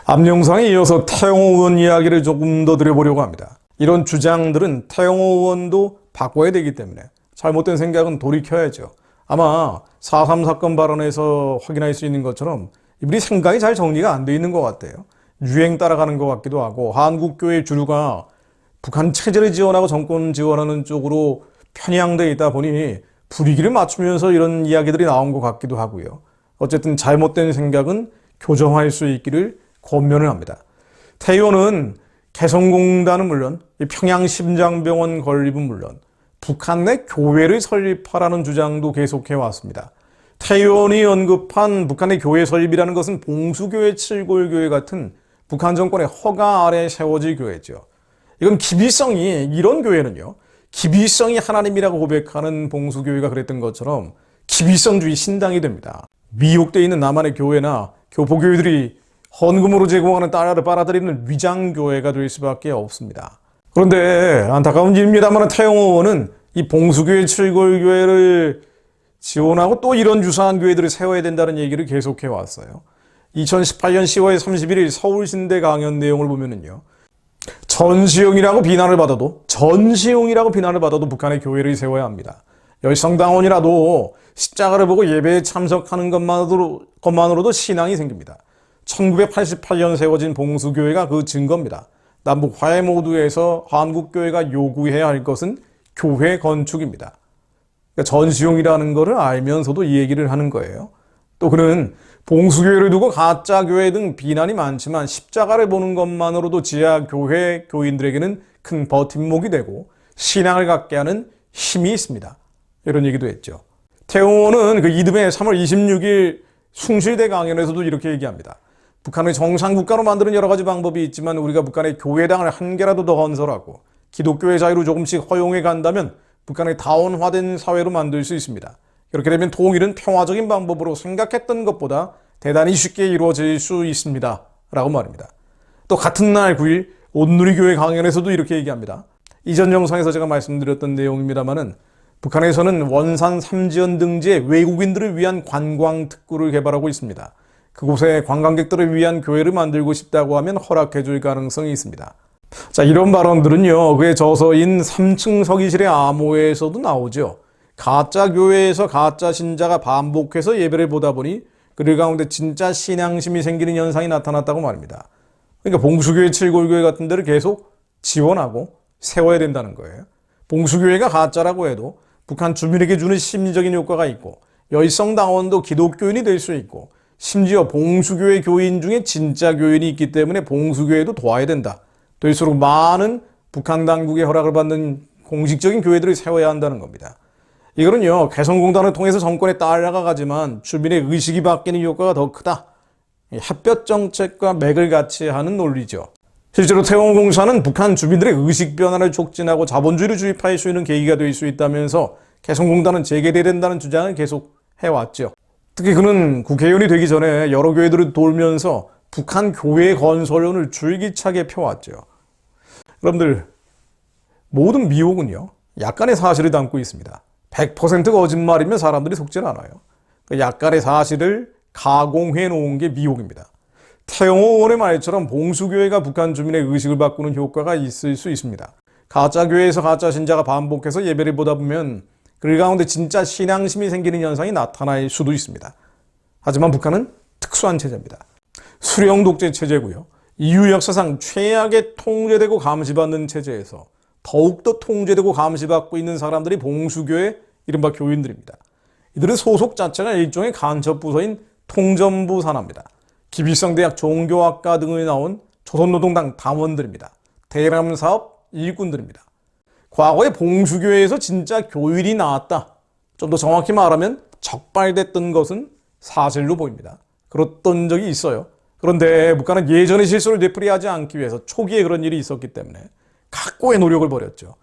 앞 영상에 이어서 태영호 의원 이야기를 조금 더 드려보려고 합니다. 이런 주장들은 태영호 의원도 바꿔야 되기 때문에 잘못된 생각은 돌이켜야죠. 아마 4.3 사건 발언에서 확인할 수 있는 것처럼 이분이 생각이 잘 정리가 안 돼 있는 것 같아요. 유행 따라가는 것 같기도 하고, 한국교회 주류가 북한 체제를 지원하고 정권 지원하는 쪽으로 편향되어 있다 보니 분위기를 맞추면서 이런 이야기들이 나온 것 같기도 하고요. 어쨌든 잘못된 생각은 교정할 수 있기를 권면을 합니다. 태 의원은 개성공단은 물론 평양심장병원 건립은 물론 북한 내 교회를 설립하라는 주장도 계속해왔습니다. 태 의원이 언급한 북한의 교회 설립이라는 것은 봉수교회, 칠골교회 같은 북한 정권의 허가 아래 세워질 교회죠. 이건 기비성이, 이런 교회는요, 기비성이 하나님이라고 고백하는 봉수교회가 그랬던 것처럼 기비성주의 신당이 됩니다. 미혹되어 있는 남한의 교회나 교포교회들이 헌금으로 제공하는 달러를 빨아들이는 위장교회가 될 수밖에 없습니다. 그런데 안타까운 일입니다만 태영호 의원은 이 봉수교회, 칠골교회를 지원하고 또 이런 유사한 교회들을 세워야 된다는 얘기를 계속해 왔어요. 2018년 10월 31일 서울신대 강연 내용을 보면은요, 전시용이라고 비난을 받아도 북한의 교회를 세워야 합니다. 열성당원이라도 십자가를 보고 예배에 참석하는 것만으로도 신앙이 생깁니다. 1988년 세워진 봉수교회가 그 증거입니다. 남북 화해 모두에서 한국교회가 요구해야 할 것은 교회 건축입니다. 그러니까 전시용이라는 것을 알면서도 이 얘기를 하는 거예요. 또 그는 봉수교회를 두고 가짜교회 등 비난이 많지만 십자가를 보는 것만으로도 지하교회 교인들에게는 큰 버팀목이 되고 신앙을 갖게 하는 힘이 있습니다. 이런 얘기도 했죠. 태영호는 그 이듬해 3월 26일 숭실대 강연에서도 이렇게 얘기합니다. 북한을 정상국가로 만드는 여러 가지 방법이 있지만 우리가 북한의 교회당을 한 개라도 더 건설하고 기독교의 자유를 조금씩 허용해 간다면 북한의 다원화된 사회로 만들 수 있습니다. 그렇게 되면 통일은 평화적인 방법으로 생각했던 것보다 대단히 쉽게 이루어질 수 있습니다. 라고 말합니다. 또 같은 날 9일 온누리교회 강연에서도 이렇게 얘기합니다. 이전 영상에서 제가 말씀드렸던 내용입니다만은 북한에서는 원산 삼지연 등지에 외국인들을 위한 관광특구를 개발하고 있습니다. 그곳에 관광객들을 위한 교회를 만들고 싶다고 하면 허락해 줄 가능성이 있습니다. 자, 이런 발언들은요, 그의 저서인 3층 서기실의 암호에서도 나오죠. 가짜 교회에서 가짜 신자가 반복해서 예배를 보다 보니 그들 가운데 진짜 신앙심이 생기는 현상이 나타났다고 말입니다. 그러니까 봉수교회, 칠골교회 같은 데를 계속 지원하고 세워야 된다는 거예요. 봉수교회가 가짜라고 해도 북한 주민에게 주는 심리적인 효과가 있고 열성당원도 기독교인이 될 수 있고 심지어 봉수교회 교인 중에 진짜 교인이 있기 때문에 봉수교회도 도와야 된다. 될수록 많은 북한 당국의 허락을 받는 공식적인 교회들을 세워야 한다는 겁니다. 이거는요, 개성공단을 통해서 정권에 따라가지만 주민의 의식이 바뀌는 효과가 더 크다. 햇볕 정책과 맥을 같이 하는 논리죠. 실제로 태원공사는 북한 주민들의 의식 변화를 촉진하고 자본주의를 주입할 수 있는 계기가 될 수 있다면서 개성공단은 재개돼야 된다는 주장을 계속 해왔죠. 특히 그는 국회의원이 되기 전에 여러 교회들을 돌면서 북한 교회 건설론을 줄기차게 펴왔죠. 여러분들, 모든 미혹은요, 약간의 사실을 담고 있습니다. 100% 거짓말이면 사람들이 속질 않아요. 약간의 사실을 가공해 놓은 게 미혹입니다. 태영호 의원의 말처럼 봉수교회가 북한 주민의 의식을 바꾸는 효과가 있을 수 있습니다. 가짜교회에서 가짜 신자가 반복해서 예배를 보다 보면 그 가운데 진짜 신앙심이 생기는 현상이 나타날 수도 있습니다. 하지만 북한은 특수한 체제입니다. 수령 독재 체제고요. 인류 역사상 최악의 통제되고 감시받는 체제에서 더욱더 통제되고 감시받고 있는 사람들이 봉수교회 이른바 교인들입니다. 이들은 소속 자체가 일종의 간첩부서인 통전부 산하입니다. 기빌성대학 종교학과 등을 나온 조선노동당 당원들입니다. 대남사업 일꾼들입니다. 과거에 봉수교회에서 진짜 교인이 나왔다. 좀 더 정확히 말하면 적발됐던 것은 사실로 보입니다. 그랬던 적이 있어요. 그런데 북한은 예전의 실수를 되풀이하지 않기 위해서 초기에 그런 일이 있었기 때문에 각고의 노력을 벌였죠.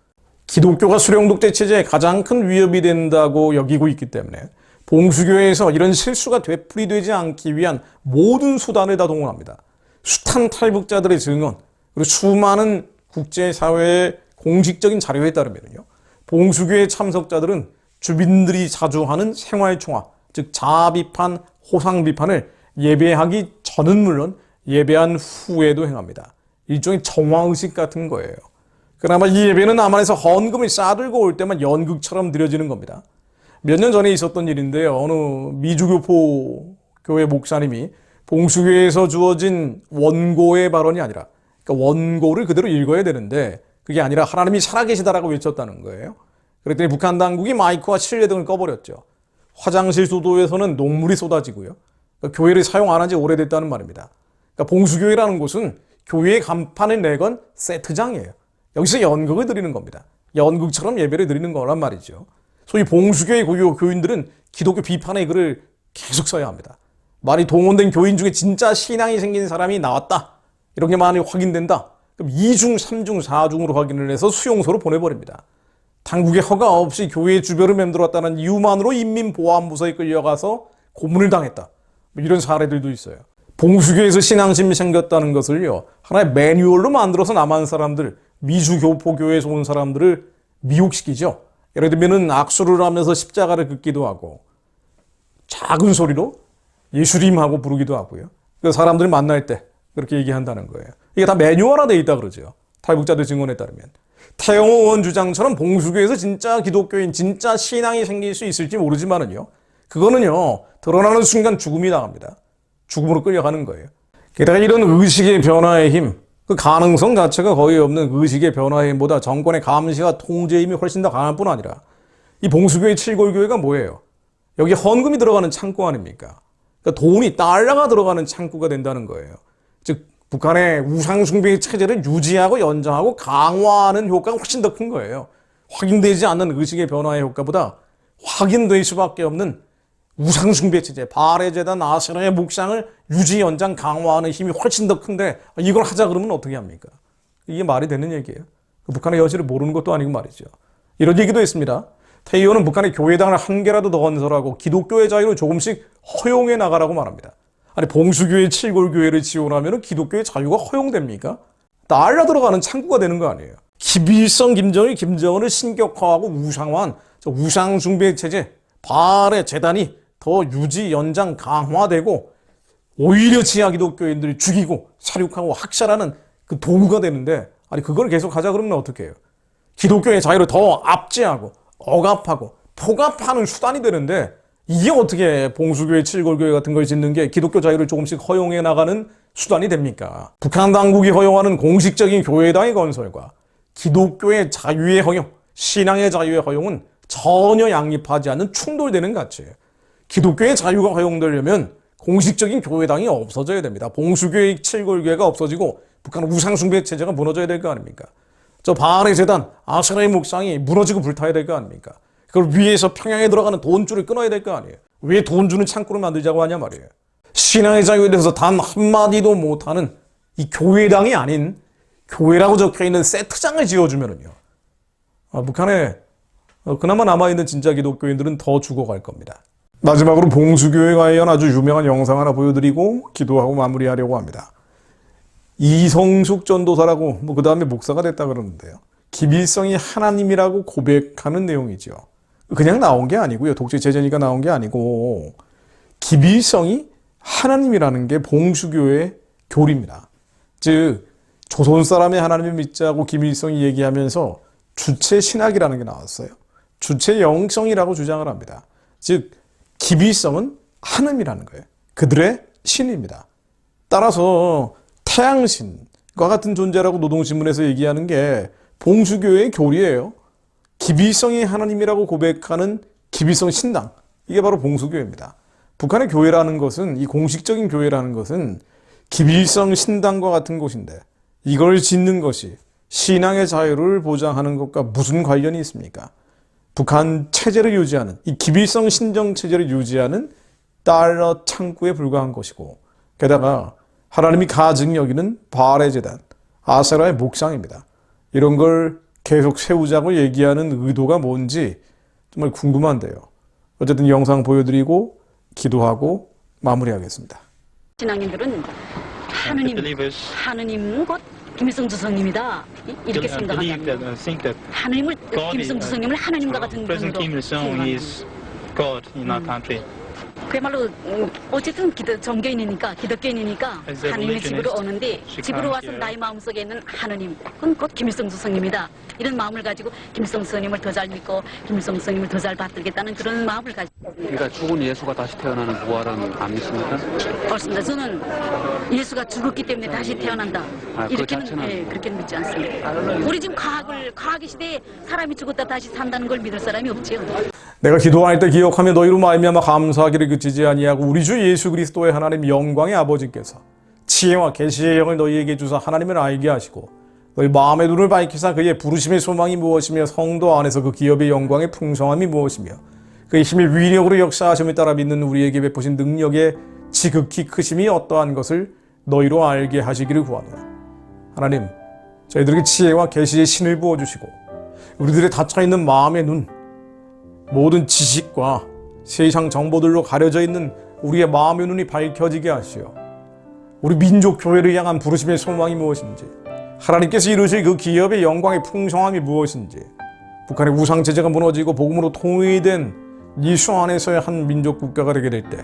기독교가 수령독재 체제에 가장 큰 위협이 된다고 여기고 있기 때문에 봉수교회에서 이런 실수가 되풀이되지 않기 위한 모든 수단을 다 동원합니다. 숱한 탈북자들의 증언, 그리고 수많은 국제사회의 공식적인 자료에 따르면요, 봉수교회 참석자들은 주민들이 자주 하는 생활총화, 즉 자아 비판, 호상 비판을 예배하기 전은 물론 예배한 후에도 행합니다. 일종의 정화의식 같은 거예요. 그나마 이 예배는 남한에서 헌금을 싸들고 올 때만 연극처럼 드려지는 겁니다. 몇 년 전에 있었던 일인데요. 어느 미주교포 교회 목사님이 봉수교회에서 주어진 원고의 발언이 아니라, 그러니까 원고를 그대로 읽어야 되는데 그게 아니라 하나님이 살아계시다라고 외쳤다는 거예요. 그랬더니 북한 당국이 마이크와 실내등을 꺼버렸죠. 화장실 수도에서는 녹물이 쏟아지고요. 그러니까 교회를 사용 안 한 지 오래됐다는 말입니다. 그러니까 봉수교회라는 곳은 교회의 간판을 내건 세트장이에요. 여기서 연극을 드리는 겁니다. 연극처럼 예배를 드리는 거란 말이죠. 소위 봉수교회 교인들은 기독교 비판의 글을 계속 써야 합니다. 많이 동원된 교인 중에 진짜 신앙이 생긴 사람이 나왔다, 이런 게 많이 확인된다, 그럼 2중, 3중, 4중으로 확인을 해서 수용소로 보내버립니다. 당국의 허가 없이 교회 주변을 맴돌았다는 이유만으로 인민보안부서에 끌려가서 고문을 당했다, 이런 사례들도 있어요. 봉수교에서 신앙심이 생겼다는 것을요, 하나의 매뉴얼로 만들어서 남한 사람들, 미주교포교회에서 온 사람들을 미혹시키죠. 예를 들면 악수를 하면서 십자가를 긋기도 하고 작은 소리로 예수님하고 부르기도 하고요. 그 사람들이 만날 때 그렇게 얘기한다는 거예요. 이게 다 매뉴얼화되어 있다 그러죠. 탈북자들 증언에 따르면. 태영호 의원 주장처럼 봉수교에서 진짜 기독교인, 진짜 신앙이 생길 수 있을지 모르지만은요, 그거는요, 드러나는 순간 죽음이 나갑니다. 죽음으로 끌려가는 거예요. 게다가 이런 의식의 변화의 힘, 그 가능성 자체가 거의 없는 의식의 변화의 힘보다 정권의 감시와 통제의 힘이 훨씬 더 강할 뿐 아니라, 이 봉수교회 칠골교회가 뭐예요? 여기 헌금이 들어가는 창고 아닙니까? 그러니까 돈이, 달러가 들어가는 창구가 된다는 거예요. 즉 북한의 우상숭배 체제를 유지하고 연장하고 강화하는 효과가 훨씬 더 큰 거예요. 확인되지 않는 의식의 변화의 효과보다 확인될 수밖에 없는 우상숭배 체제, 바레제단, 아세라의 묵상을 유지, 연장, 강화하는 힘이 훨씬 더 큰데 이걸 하자 그러면 어떻게 합니까? 이게 말이 되는 얘기예요. 북한의 현실을 모르는 것도 아니고 말이죠. 이런 얘기도 있습니다. 태 의원은 북한의 교회당을 한 개라도 더 건설하고 기독교의 자유를 조금씩 허용해 나가라고 말합니다. 아니, 봉수교회, 칠골교회를 지원하면 기독교의 자유가 허용됩니까? 달러 들어가는 창구가 되는 거 아니에요. 기비일성 김정일, 김정은을 신격화하고 우상화한 우상숭배 체제, 발의 재단이 더 유지, 연장, 강화되고 오히려 지하 기독교인들을 죽이고 살육하고 학살하는 그 도구가 되는데, 아니 그걸 계속 하자 그러면 어떻게 해요? 기독교의 자유를 더 압제하고 억압하고 포갑하는 수단이 되는데, 이게 어떻게 봉수교회, 칠골교회 같은 걸 짓는 게 기독교 자유를 조금씩 허용해 나가는 수단이 됩니까? 북한 당국이 허용하는 공식적인 교회당의 건설과 기독교의 자유의 허용, 신앙의 자유의 허용은 전혀 양립하지 않는 충돌되는 가치예요. 기독교의 자유가 허용되려면 공식적인 교회당이 없어져야 됩니다. 봉수교회, 칠골교회가 없어지고 북한 우상숭배 체제가 무너져야 될 거 아닙니까? 저 바알의 재단, 아세라의 묵상이 무너지고 불타야 될 거 아닙니까? 그걸 위에서 평양에 들어가는 돈줄을 끊어야 될 거 아니에요. 왜 돈 주는 창구를 만들자고 하냐 말이에요. 신앙의 자유에 대해서 단 한마디도 못하는 이 교회당이 아닌 교회라고 적혀있는 세트장을 지어주면은요, 북한에 그나마 남아있는 진짜 기독교인들은 더 죽어갈 겁니다. 마지막으로 봉수교회 관련 아주 유명한 영상 하나 보여드리고 기도하고 마무리하려고 합니다. 이성숙 전도사라고 그 다음에 목사가 됐다 그러는데요. 김일성이 하나님이라고 고백하는 내용이죠. 그냥 나온 게 아니고요. 독재 제전이가 나온 게 아니고 김일성이 하나님이라는 게 봉수교의 교리입니다. 즉 조선 사람의 하나님을 믿자고 김일성이 얘기하면서 주체 신학이라는 게 나왔어요. 주체 영성이라고 주장을 합니다. 즉 김일성은 하나님이라는 거예요. 그들의 신입니다. 따라서 태양신과 같은 존재라고 노동신문에서 얘기하는 게 봉수교회의 교리예요. 김일성이 하나님이라고 고백하는 김일성 신당, 이게 바로 봉수교회입니다. 북한의 교회라는 것은, 이 공식적인 교회라는 것은 김일성 신당과 같은 곳인데 이걸 짓는 것이 신앙의 자유를 보장하는 것과 무슨 관련이 있습니까? 북한 체제를 유지하는, 이 김일성 신정 체제를 유지하는 달러 창구에 불과한 것이고, 게다가 하나님이 가증 여기는 바알의 재단, 아세라의 묵상입니다. 이런 걸 계속 세우자고 얘기하는 의도가 뭔지 정말 궁금한데요. 어쨌든 영상 보여드리고 기도하고 마무리하겠습니다. 신앙인들은 하느님 곧 김일성 주석님이다 이렇게 생각합니다. 하느님을 김일성 주석님을 하나님과 같은 분으로 생각합니다. 그야말로 어쨌든 종교인이니까 기독교인이니까 As a 하느님의 집으로 religionist, 오는데 she 집으로 comes 와서 here. 나의 마음속에 있는 하느님 그건 곧 김일성 주석님이다. 이런 마음을 가지고 김일성 스님을 더 잘 믿고 김일성 스님을 더 잘 받들겠다는 그런 마음을 가지고 그러니까 죽은 예수가 다시 태어나는 부활은 안 믿습니까? 그렇습니다. 저는 예수가 죽었기 때문에 다시 태어난다. 아, 그 이렇게는 자체는 그렇게는 믿지 않습니다. 우리 지금 과학의 시대에 사람이 죽었다 다시 산다는 걸 믿을 사람이 없지요. 내가 기도할 때 기억하며 너희로 말미암아 감사하기를 그치지 아니하고 우리 주 예수 그리스도의 하나님 영광의 아버지께서 지혜와 계시의 영을 너희에게 주사 하나님을 알게 하시고 너희 마음의 눈을 밝히사 그의 부르심의 소망이 무엇이며 성도 안에서 그 기업의 영광의 풍성함이 무엇이며 그의 힘의 위력으로 역사하심에 따라 믿는 우리에게 베푸신 능력의 지극히 크심이 어떠한 것을 너희로 알게 하시기를 구하노라. 하나님, 저희들에게 지혜와 계시의 신을 부어주시고 우리들의 닫혀있는 마음의 눈, 모든 지식과 세상 정보들로 가려져 있는 우리의 마음의 눈이 밝혀지게 하시어 우리 민족 교회를 향한 부르심의 소망이 무엇인지, 하나님께서 이루실 그 기업의 영광의 풍성함이 무엇인지, 북한의 우상 제재가 무너지고 복음으로 통일된 예수 안에서의 한 민족 국가가 되게 될 때,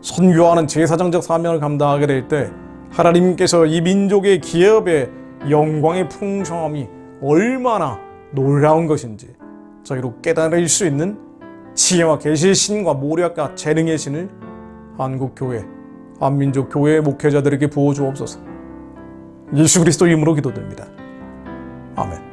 선교하는 제사장적 사명을 감당하게 될 때 하나님께서 이 민족의 기업의 영광의 풍성함이 얼마나 놀라운 것인지 저희로 깨달을 수 있는 지혜와 계시의 신과 모략과 재능의 신을 한국교회, 한민족교회의 목회자들에게 부어주옵소서. 예수 그리스도 이름으로 기도드립니다. 아멘.